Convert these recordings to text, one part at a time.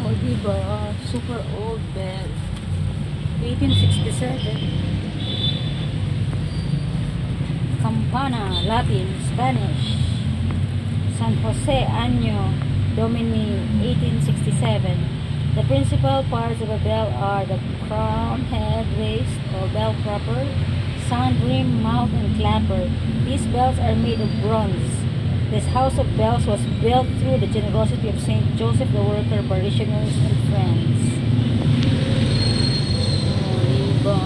O diba, super old bell. 1867. Campana, Latin, Spanish. San Jose, Año Domini, 1867. The principal parts of a bell are the crown, head, waist, or bell proper, sound rim, mouth, and clapper. These bells are made of bronze. This house of bells was built through the generosity of Saint Joseph the Worker, parishioners, and friends. Diba?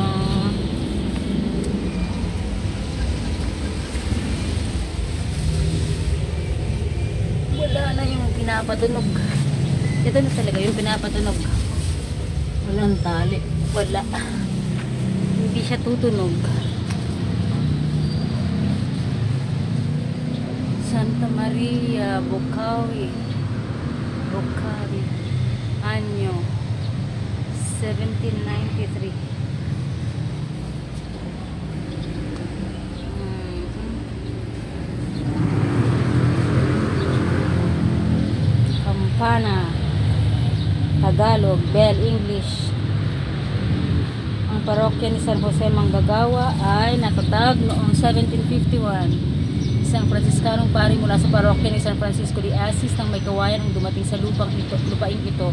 Wala na yung pinapatunog. Ito na talaga yung pinapatunog. Walang tali. Wala. Hindi siya tutunog. Santa Maria, Bukawi. Bukawi. Anyo 1793. Campana, Tagalog, bell, English. Ang parokya ni San Jose Manggagawa ay natatag noong 1751. Isang Fransiskanong pari mula sa parokya ni San Francisco de Assis nang may kawayan ang dumating sa lupaing ito.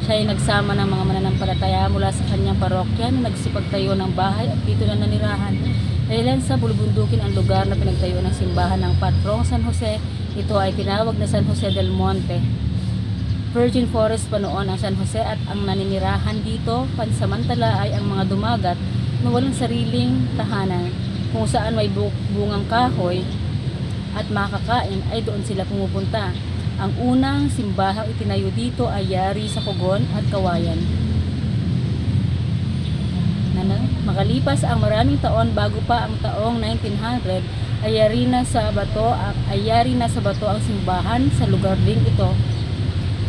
Siya ay nagsama ng mga mananampalataya mula sa kanyang parokya na nagsipagtayo ng bahay at dito na nanirahan. Dahilan sa bulubundukin ang lugar na pinagtayo ng simbahan ng patrong San Jose, ito ay tinawag na San Jose del Monte. Virgin Forest pa noon ang San Jose at ang naninirahan dito pansamantala ay ang mga dumagat na walang sariling tahanan, kung saan may bungang kahoy at makakain ay doon sila pumupunta. Ang unang simbahang itinayo dito ay yari sa kugon at kawayan. Makalipas ang maraming taon bago pa ang taong 1900 ay yari na sa bato ang simbahan sa lugar din ito.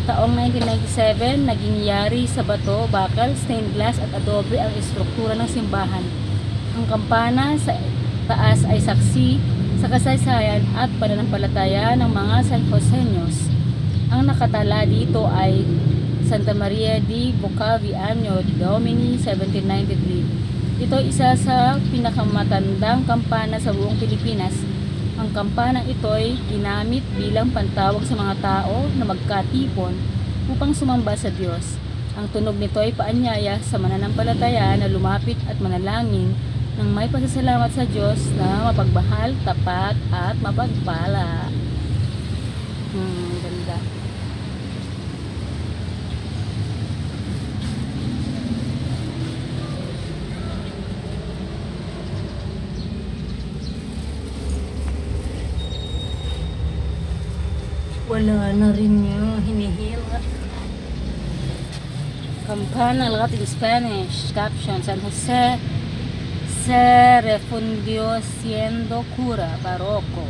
Taong 1997 naging yari sa bato, bakal, stained glass at adobe ang istruktura ng simbahan. Ang kampana sa taas ay saksi sa kasaysayan at pananampalataya ng mga San Joseños. Ang nakatala dito ay Santa Maria di Bukavi, Anyo Domini, 1793. Ito isa sa pinakamatandang kampana sa buong Pilipinas. Ang kampana ito ay ginamit bilang pantawag sa mga tao na magkatipon upang sumamba sa Diyos. Ang tunog nito ay paanyaya sa mananampalataya na lumapit at manalangin nang may pasasalamat sa Diyos na mapagbahal, tapat at mapagpala. Ganda. Wala na rin yung hinihil. Campana, Latin, Spanish. Caption, San Jose se refundió siendo cura barroco.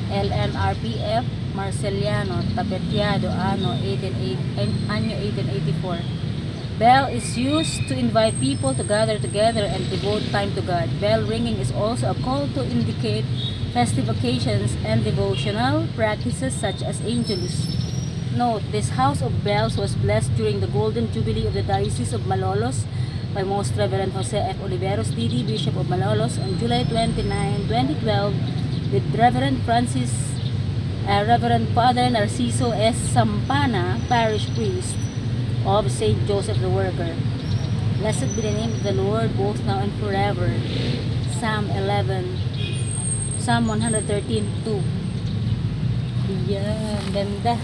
LMRPF, Marceliano, Tapeteado, año 1884. Bell is used to invite people to gather together and devote time to God. Bell ringing is also a call to indicate festive occasions and devotional practices such as Angelus. Note, this house of bells was blessed during the Golden Jubilee of the Diocese of Malolos by Most Reverend Jose F. Oliveros, D.D., Bishop of Malolos, on July 29, 2012, with Reverend Reverend Father Narciso S. Sampana, Parish Priest of Saint Joseph the Worker. Blessed be the name of the Lord, both now and forever. Psalm 113:2. Yan, ganda.